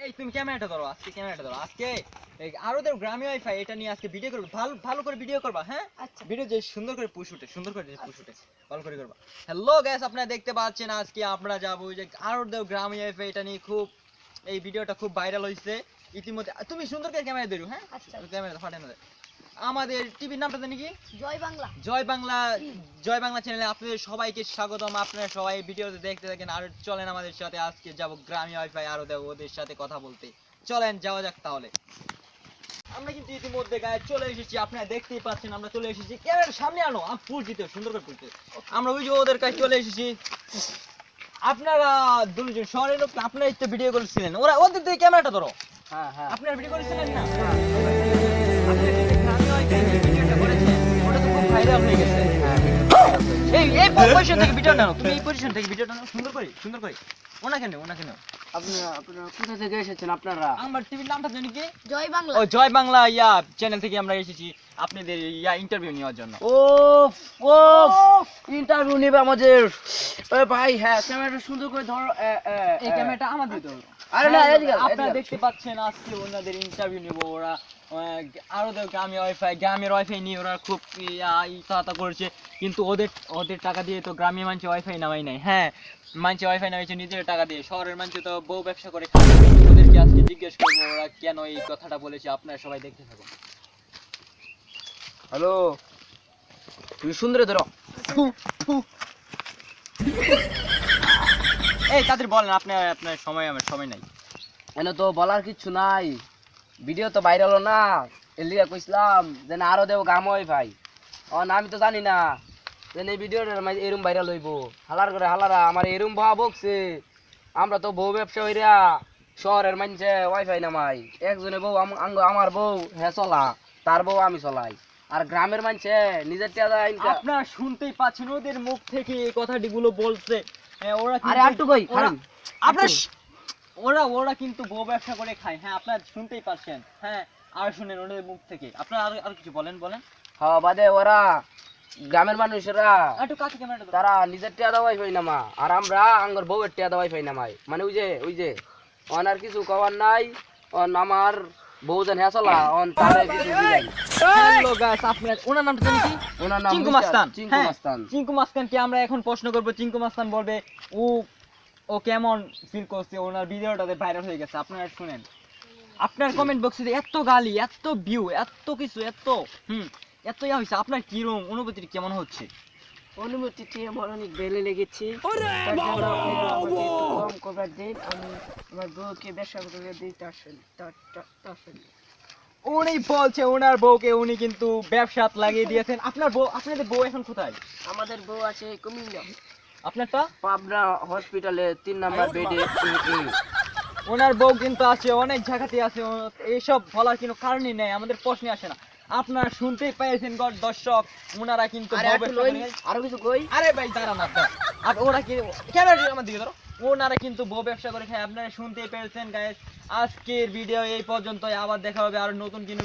এই তুমি ক্যামেরাটা ধরো, আজকে এই আরোদের গ্রামে ওয়াইফাই এটা নিয়ে আজকে ভিডিও করব। ভালো ভালো করে ভিডিও করবা, হ্যাঁ? আচ্ছা। ভিডিও যে সুন্দর করে পুশ উঠে ভালো করে করবা। হ্যালো গাইস, আপনারা দেখতে পাচ্ছেন আজকে আমরা যাব ওই যে আরোদের গ্রামে ওয়াইফাই এটা নিয়ে খুব এই ভিডিওটা খুব ভাইরাল হইছে ইতিমধ্যে। তুমি সুন্দর করে ক্যামেরা ধরো, হ্যাঁ? আচ্ছা। ক্যামেরা ফাটানো যায়। আমাদের টিভির নামটা জানি কি? জয় বাংলা। জয় বাংলা চ্যানেলে আপনাদের সবাইকে স্বাগতম। আপনারা সবাই ভিডিওতে দেখতে থাকেন আর চলেন আমাদের সাথে আজকে যাব গ্রামীণ ওয়াইফাই আরো দেব ওদের সাথে কথা বলতে। চলেন যাওয়া যাক তাহলে। আমরা কিন্তু ইতিমধ্যে গায়ে চলে এসেছি, আপনারা দেখতেই পাচ্ছেন আমরা চলে এসেছি। ক্যামেরার সামনে আনো, আমি ফুল দিতে সুন্দর করে ফুলতে। আমরা ওই যে ওদের কাছে চলে এসেছি। আপনারা দুজন শহরের লোক, আপনারা একটু ভিডিও করেছিলেন, ওরা ওদের দিকে ক্যামেরাটা ধরো। হ্যাঁ হ্যাঁ। আপনারা ভিডিও করেছিলেন না? আপনারা যে গ্রামীণ ওয়াইফাই ভিডিওটা করেছেন ওটা তো খুব ভাইরাল হয়ে গেছে। এই পজিশন থেকে ভিডিও নাও, তুমি এই পজিশন থেকে ভিডিওটা নাও সুন্দর করে। ওনাকে নাও। আপনারা কোথা থেকে এসেছেন আপনারা? আমার টিভির নামটা জানি কি? জয় বাংলা। ও জয় বাংলা চ্যানেল থেকে আমরা এসেছি আপনাদের ইন্টারভিউ নেওয়ার জন্য। ইন্টারভিউ নেবে আমাদের। ওই ভাই, হ্যাঁ ক্যামেরাটা সুন্দর করে ধরো। এই ক্যামেরাটা আমাদের ধরো। আরে না, এদিকে আপনারা দেখতে পাচ্ছেন আজকে ওনাদের ইন্টারভিউ নেব। ওরা আরো গ্রামের ওয়াইফাই নিয়ে ওরা খুব কথা করেছে, কিন্তু ওদের টাকা দিয়ে তো গ্রামের মানুষ ওয়াইফাই নামাই নাই। হ্যাঁ, মানুষ ওয়াইফাই নামাইছে নিজের টাকা দিয়ে। শহরের মানুষ তো বউ ব্যবসা করে খায়। ওদেরকে আজকে জিজ্ঞেস করবো ওরা কেন এই কথাটা বলেছে। আপনারা সবাই দেখতে থাকুন। হ্যালো, তুমি সুন্দর ধরো। এই তাদের বলেন, আপনার সময় নাই। এনে তো বলার কিছু নাই, ভিডিও তো ভাইরাল না। এর লিগে কইছিলাম যে না আরো দেব গাম হয় ভাই। না আমি তো জানি না যে এই ভিডিওটার মাঝে এরম ভাইরাল হইব। হালারা আমার এরম ভাব বকছে। আমরা তো বউ ব্যবসা হইরা শহরের মানুষে ওয়াইফাই নামাই। একজনে বউ আমার বউ হ্যাঁ চলা, তার বউ আমি চলাই। আর গ্রামের মানুষে নিজের টাকা ইনকাম। আপনারা শুনতেই পাচ্ছেন ওদের মুখ থেকে এই কথাগুলো বলছে। ওরা আরে আটটু কই আপনার ওরা কিন্তু বউ ব্যবসা করে খায়। হ্যাঁ, আপনারা শুনতেই পাচ্ছেন। হ্যাঁ, আর শুনেন ওদের মুখ থেকে। আপনারা আর কিছু বলেন। হ্যাঁ বাদে ওরা গ্রামের মানুষেরা একটু কাছে ক্যামেরাটা তারা নিজের টিয়া দাওয়াই পাই নামা, আর আমরা আঙ্গর বউয়ের টিয়া দাওয়াই পাই নামাই। মানে ওই যে অনার কিছু কবার নাই। আমার বউ যেন হ্যাঁ চলা তারে কিছু দিলাই। হ্যালো গাইস, আপনার ওনার নামটা জানি কি? ওনার নাম চিঙ্কু মাস্তান। চিঙ্কু মাস্তানকে আমরা এখন প্রশ্ন করব। চিঙ্কু মাস্তান বলবে ও কেমন ফিল করছে ওনার ভিডিওটাতে ভাইরাল হয়ে গেছে। আপনারা শুনেন। আপনার কমেন্ট বক্সে এত গালি, এত ভিউ, এত কিছু, এত হয়েছে, আপনার কিরকম অনুভূতি কেমন হচ্ছে? অনুমতিটি আমার অনেক বেলে লেগেছে। কম কভার দিন, আমি আমার বউকে ব্যবসা করে দিতে আসেন। উনি বলছে ওনার বউকে উনি কিন্তু ব্যবসাত লাগিয়ে দিয়েছেন। আপনাদের বউ এখন কোথায়? আমাদের বউ আছে কুমিল্লা। আপনারটা? পাবনা হসপিটালে 3 নাম্বার বেডে। ওনার বউ কিন্তু আছে অনেক জায়গাতে আছে। এইসব বলার কোনো কারণই নেই, আমাদের প্রশ্নে আসে না। আপনারা শুনতেই পেয়েছেন দর্শক, ওনারা কিন্তু আরো কিছু কই। আরে ভাই দাঁড়ান, ওরা কি ক্যামেরা আমার দিকে ধরো। ওনারা কিন্তু বউ ব্যবসা করে খায়। আপনারা শুনতেই পেরেছেন গাইস। আজকের ভিডিও এই পর্যন্তই। আবার দেখা হবে আর নতুন কোনো